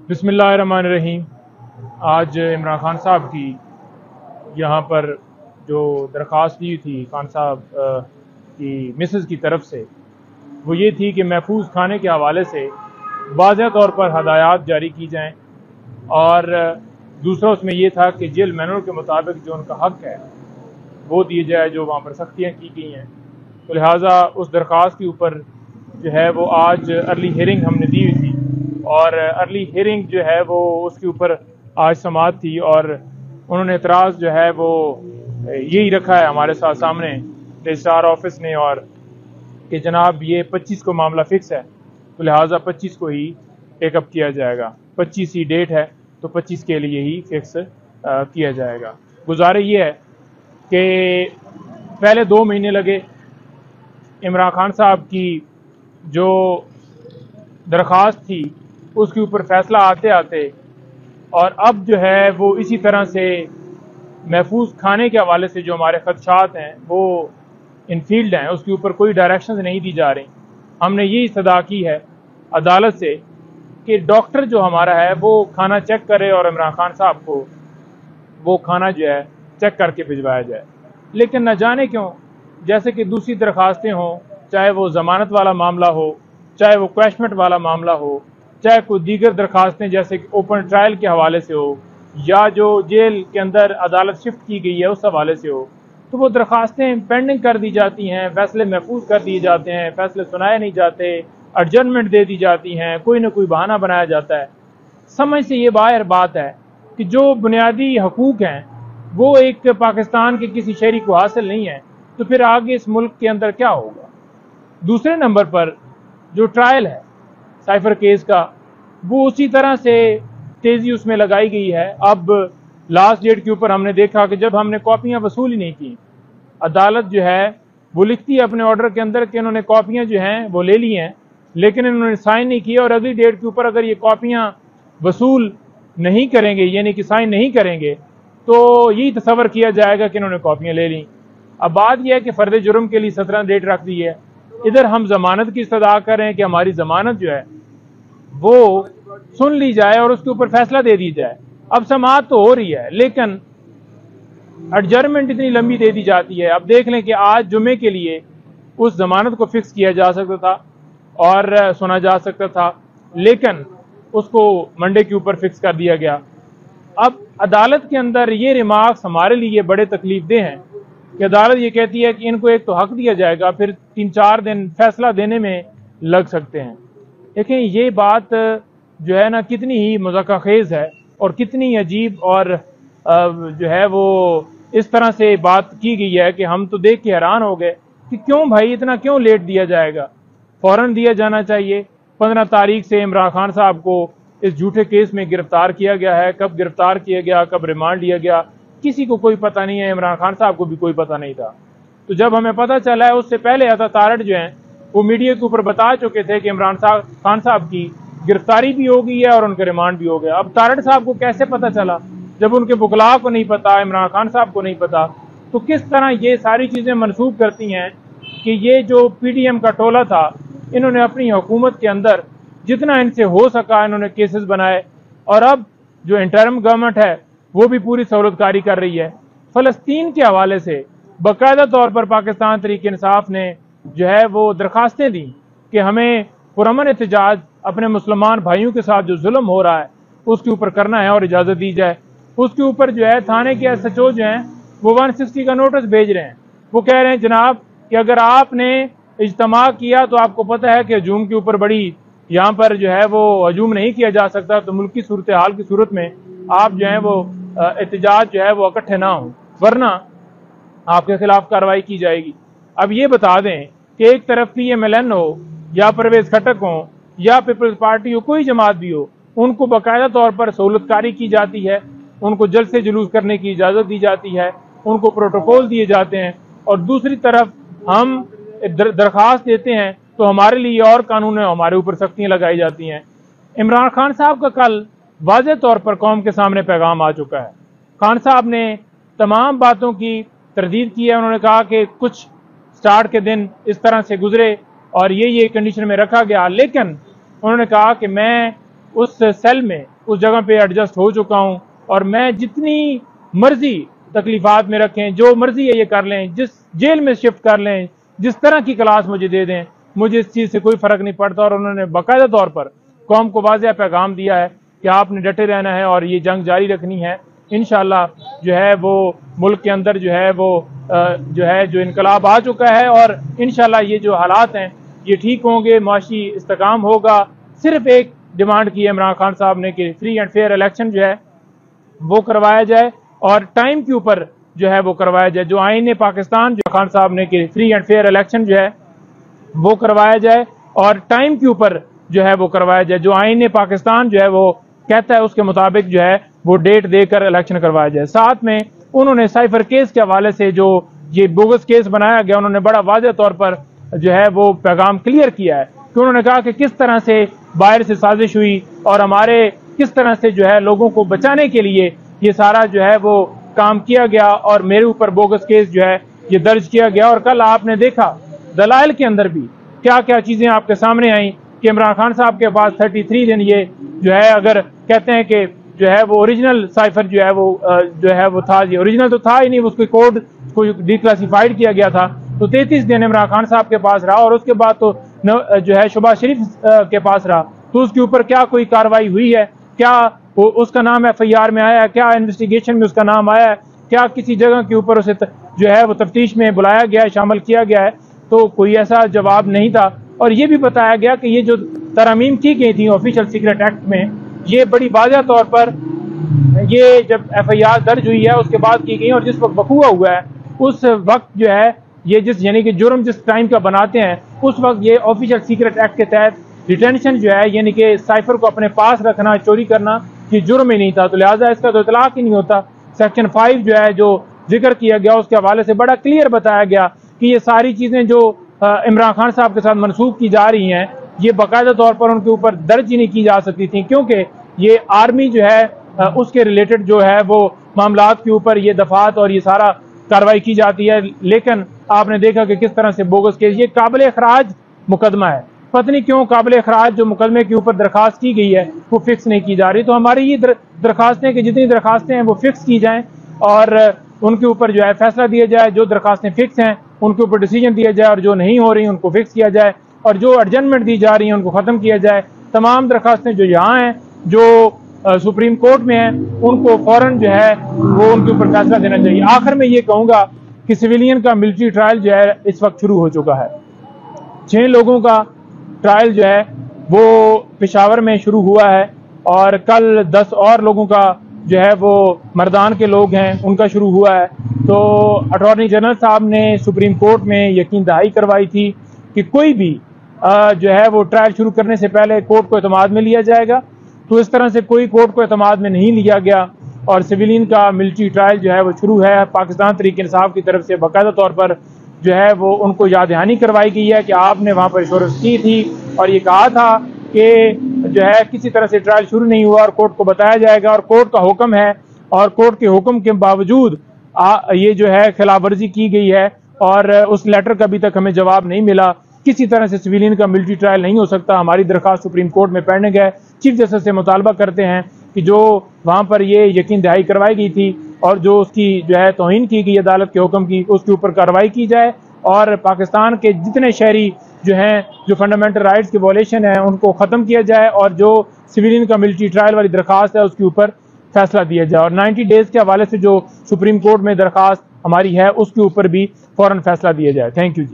बिस्मिल्लाहिर्रहमानिर्रहीम। आज इमरान खान साहब की यहाँ पर जो दरख्वास्त दी थी खान साहब की मिसेस की तरफ से, वो ये थी कि महफूज खाने के हवाले से वाज़ेह तौर पर हदायत जारी की जाएँ, और दूसरा उसमें ये था कि जेल मैनुअल के मुताबिक जो उनका हक है वो दिए जाए, जो वहाँ पर सख्तियाँ की गई हैं। तो लिहाजा उस दरख्वास्त के ऊपर जो है वो आज अर्ली हियरिंग हमने दी हुई थी, और अर्ली हियरिंग जो है वो उसके ऊपर आज समाअत थी, और उन्होंने एतराज़ जो है वो यही रखा है हमारे साथ सामने रजिस्ट्रार ऑफिस ने, और कि जनाब ये 25 को मामला फ़िक्स है, तो लिहाजा 25 को ही टेकअप किया जाएगा। 25 ही डेट है तो 25 के लिए ही फिक्स किया जाएगा। गुजारिश ये है कि पहले 2 महीने लगे इमरान खान साहब की जो दरख्वास्त थी उसके ऊपर फैसला आते आते, और अब जो है वो इसी तरह से महफूज खाने के हवाले से जो हमारे खदशात हैं वो इनफील्ड हैं, उसके ऊपर कोई डायरेक्शंस नहीं दी जा रही। हमने ये इस्तदा की है अदालत से कि डॉक्टर जो हमारा है वो खाना चेक करे और इमरान खान साहब को वो खाना जो है चेक करके भिजवाया जाए। लेकिन न जाने क्यों, जैसे कि दूसरी दरख्वास्तें हों, चाहे वो ज़मानत वाला मामला हो, चाहे वो क्वैशमेंट वाला मामला हो, चाहे कोई दीगर दरख्वास्तें जैसे कि ओपन ट्रायल के हवाले से हो, या जो जेल के अंदर अदालत शिफ्ट की गई है उस हवाले से हो, तो वो दरख्वास्तें पेंडिंग कर दी जाती हैं, फैसले महफूज कर दिए जाते हैं, फैसले सुनाए नहीं जाते, एडजर्नमेंट दे दी जाती हैं, कोई ना कोई बहाना बनाया जाता है। समझ से ये बाहर बात है कि जो बुनियादी हकूक़ हैं वो एक पाकिस्तान के किसी शहरी को हासिल नहीं है, तो फिर आगे इस मुल्क के अंदर क्या होगा। दूसरे नंबर पर जो ट्रायल है साइफर केस का, वो उसी तरह से तेज़ी उसमें लगाई गई है। अब लास्ट डेट के ऊपर हमने देखा कि जब हमने कॉपियाँ वसूल ही नहीं की, अदालत जो है वो लिखती है अपने ऑर्डर के अंदर कि इन्होंने कॉपियाँ जो हैं वो ले ली हैं, लेकिन इन्होंने साइन नहीं किया, और अगली डेट के ऊपर अगर ये कॉपियाँ वसूल नहीं करेंगे, यानी कि साइन नहीं करेंगे, तो यही तसव्वुर किया जाएगा कि इन्होंने कॉपियाँ ले लीं। अब बात यह है कि फ़र्द जुर्म के लिए 17 डेट रख दी है। इधर हम जमानत की इस्तदा कर रहे हैं कि हमारी जमानत जो है वो सुन ली जाए और उसके ऊपर फैसला दे दी जाए। अब समाअत तो हो रही है, लेकिन एडजर्नमेंट इतनी लंबी दे दी जाती है। अब देख लें कि आज जुमे के लिए उस जमानत को फिक्स किया जा सकता था और सुना जा सकता था, लेकिन उसको मंडे के ऊपर फिक्स कर दिया गया। अब अदालत के अंदर ये रिमार्क्स हमारे लिए बड़े तकलीफदेह हैं कि अदालत ये कहती है कि इनको एक तो हक दिया जाएगा, फिर 3-4 दिन फैसला देने में लग सकते हैं। देखें, ये बात जो है ना कितनी ही मज़ाक़खेज़ है और कितनी अजीब, और जो है वो इस तरह से बात की गई है कि हम तो देख के हैरान हो गए कि क्यों भाई इतना क्यों लेट दिया जाएगा। फ़ौरन दिया जाना चाहिए। 15 तारीख से इमरान खान साहब को इस झूठे केस में गिरफ्तार किया गया है। कब गिरफ्तार किया गया, कब रिमांड लिया गया, किसी को कोई पता नहीं है। इमरान खान साहब को भी कोई पता नहीं था। तो जब हमें पता चला है, उससे पहले अता तारड़ जो हैं वो मीडिया के ऊपर बता चुके थे कि इमरान खान साहब की गिरफ्तारी भी हो गई है और उनका रिमांड भी हो गया। अब तारड़ साहब को कैसे पता चला जब उनके वकला को नहीं पता, इमरान खान साहब को नहीं पता? तो किस तरह ये सारी चीज़ें मनसूब करती हैं कि ये जो PDM का टोला था, इन्होंने अपनी हुकूमत के अंदर जितना इनसे हो सका इन्होंने केसेस बनाए, और अब जो इंटरिम गवर्नमेंट है वो भी पूरी सहूलतकारी कर रही है। फ़लस्तीन के हवाले से बाकायदा तौर पर पाकिस्तान तहरीक इंसाफ ने जो है वो दरख्वास्तें दी कि हमें पुरअमन एहतजाज अपने मुसलमान भाइयों के साथ जो जुल्म हो रहा है उसके ऊपर करना है और इजाज़त दी जाए। उसके ऊपर जो है थाने के SHO जो हैं वो 160 का नोटिस भेज रहे हैं। वो कह रहे हैं जनाब कि अगर आपने इज्तिमा किया तो आपको पता है कि हजूम के ऊपर बड़ी यहाँ पर जो है वो हजूम नहीं किया जा सकता, तो मुल्क की सूरत हाल की सूरत में आप जो है वो एहतजाज जो है वो इकट्ठे ना हों, वरना आपके खिलाफ कार्रवाई की जाएगी। अब ये बता दें कि एक तरफ PMLN हो या परवेज खटक हो या पीपल्स पार्टी हो, कोई जमात भी हो, उनको बाकायदा तौर पर सहूलतकारी की जाती है, उनको जल्द से जुलूस करने की इजाज़त दी जाती है, उनको प्रोटोकॉल दिए जाते हैं, और दूसरी तरफ हम दरख्वास्त देते हैं तो हमारे लिए और कानून है, हमारे ऊपर सख्तियाँ लगाई जाती हैं। इमरान खान साहब का कल वाज़ेह तौर पर कौम के सामने पैगाम आ चुका है। खान साहब ने तमाम बातों की तरदीद की है। उन्होंने कहा कि कुछ स्टार्ट के दिन इस तरह से गुजरे और ये कंडीशन में रखा गया, लेकिन उन्होंने कहा कि मैं उस सेल में, उस जगह पे एडजस्ट हो चुका हूँ और मैं जितनी मर्जी तकलीफात में रखें, जो मर्जी है ये कर लें, जिस जेल में शिफ्ट कर लें, जिस तरह की क्लास मुझे दे दें, मुझे इस चीज़ से कोई फ़र्क नहीं पड़ता। और उन्होंने बाकायदा तौर पर कौम को वाज़ेह पैगाम दिया है कि आपने डटे रहना है और ये जंग जारी रखनी है। इंशाअल्लाह जो है वो मुल्क के अंदर जो है वो जो इनकलाब आ चुका है और इंशाअल्लाह ये जो हालात हैं ये ठीक होंगे, माशी इस्तेकाम होगा। सिर्फ एक डिमांड की है इमरान खान साहब ने कि फ्री एंड फेयर इलेक्शन जो है वो करवाया जाए और टाइम के ऊपर जो है वो करवाया जाए। जो आईन पाकिस्तान जो खान साहब ने कि फ्री एंड फेयर इलेक्शन जो है वो करवाया जाए और टाइम के ऊपर जो है वो करवाया जाए। जो आईन पाकिस्तान जो है वो कहता है उसके मुताबिक जो है वो डेट देकर इलेक्शन करवाया जाए। साथ में उन्होंने साइफर केस के हवाले से जो ये बोगस केस बनाया गया, उन्होंने बड़ा वाज़ेह तौर पर जो है वो पैगाम क्लियर किया है कि उन्होंने कहा कि किस तरह से बाहर से साजिश हुई और हमारे किस तरह से जो है लोगों को बचाने के लिए ये सारा जो है वो काम किया गया और मेरे ऊपर बोगस केस जो है ये दर्ज किया गया। और कल आपने देखा दलाइल के अंदर भी क्या क्या चीज़ें आपके सामने आई कि इमरान खान साहब के पास 33 दिन ये जो है, अगर कहते हैं कि जो है वो ओरिजिनल साइफर जो है वो था, ये ओरिजिनल तो था ही नहीं, उसके कोड को डिक्लासिफाइड किया गया था, तो 33 दिन इमरान खान साहब के पास रहा और उसके बाद तो जो है शहबाज शरीफ के पास रहा। तो उसके ऊपर क्या कोई कार्रवाई हुई है? क्या उसका नाम FIR में आया है? क्या इन्वेस्टिगेशन में उसका नाम आया है? क्या किसी जगह के ऊपर उसे जो है वो तफ्तीश में बुलाया गया है, शामिल किया गया है? तो कोई ऐसा जवाब नहीं था। और ये भी बताया गया कि ये जो तरमीम की गई थी ऑफिशियल सीक्रेट एक्ट में, ये बड़ी वाज़ेह तौर पर ये जब FIR दर्ज हुई है उसके बाद की गई और जिस वक्त वकूआ हुआ है उस वक्त जो है ये यानी कि जुर्म जिस टाइम का बनाते हैं उस वक्त ये ऑफिशियल सीक्रेट एक्ट के तहत डिटेंशन जो है यानी कि साइफर को अपने पास रखना, चोरी करना, ये जुर्म ही नहीं था, तो लिहाजा इसका तो इतलाक ही नहीं होता। सेक्शन 5 जो है जो जिक्र किया गया उसके हवाले से बड़ा क्लियर बताया गया कि ये सारी चीज़ें जो इमरान खान साहब के साथ मनसूख की जा रही हैं ये बाकायदा तौर पर उनके ऊपर दर्ज ही नहीं की जा सकती थी, क्योंकि ये आर्मी जो है उसके रिलेटेड जो है वो मामलात के ऊपर ये दफात और ये सारा कार्रवाई की जाती है। लेकिन आपने देखा कि किस तरह से बोगस केस, ये काबिल अखराज मुकदमा है, पता नहीं क्यों काबिल अखराज जो मुकदमे के ऊपर दरखास्त की गई है वो फिक्स नहीं की जा रही। तो हमारी ये दरखास्तें कि जितनी दरखास्तें हैं वो फिक्स की जाएँ और उनके ऊपर जो है फैसला दिया जाए। जो दरखास्तें फिक्स हैं उनके ऊपर डिसीजन दिया जाए और जो नहीं हो रही उनको फिक्स किया जाए और जो एडजमेंट दी जा रही हैं उनको ख़त्म किया जाए। तमाम दरखास्तें जो यहाँ हैं जो सुप्रीम कोर्ट में हैं उनको फ़ौरन जो है वो उनके ऊपर फैसला देना चाहिए। आखिर में ये कहूँगा कि सिविलियन का मिलिट्री ट्रायल जो है इस वक्त शुरू हो चुका है। 6 लोगों का ट्रायल जो है वो पेशावर में शुरू हुआ है और कल 10 और लोगों का जो है वो मर्दान के लोग हैं उनका शुरू हुआ है। तो अटॉर्नी जनरल साहब ने सुप्रीम कोर्ट में यकीन दहाई करवाई थी कि कोई भी जो है वो ट्रायल शुरू करने से पहले कोर्ट को एतमाद में लिया जाएगा। तो इस तरह से कोई कोर्ट को एतमाद में नहीं लिया गया और सिविलियन का मिलिट्री ट्रायल जो है वो शुरू है। पाकिस्तान तहरीक इंसाफ की तरफ से बाकायदा तौर पर जो है वो उनको याद दहानी करवाई गई है कि आपने वहाँ पर इंश्योरेंस की थी और ये कहा था कि जो है किसी तरह से ट्रायल शुरू नहीं हुआ और कोर्ट को बताया जाएगा और कोर्ट का हुक्म है और कोर्ट के हुक्म के बावजूद ये जो है खिलाफ वर्जी की गई है और उस लेटर का अभी तक हमें जवाब नहीं मिला। किसी तरह से सिविलियन का मिलिट्री ट्रायल नहीं हो सकता। हमारी दरखास्त सुप्रीम कोर्ट में पेंडिंग है। चीफ जस्टिस से मुतालबा करते हैं कि जो वहाँ पर ये यकीन दहाई करवाई गई थी और जो उसकी जो है तौहीन की गई अदालत के हुक्म की उसके ऊपर कार्रवाई की जाए और पाकिस्तान के जितने शहरी जो हैं जो फंडामेंटल राइट्स की वॉलेशन है उनको ख़त्म किया जाए और जो सिविलियन का मिलिट्री ट्रायल वाली दरखास्त है उसके ऊपर फैसला दिया जाए और 90 डेज़ के हवाले से जो सुप्रीम कोर्ट में दरखास्त हमारी है उसके ऊपर भी फ़ौरन फैसला दिया जाए। Thank you.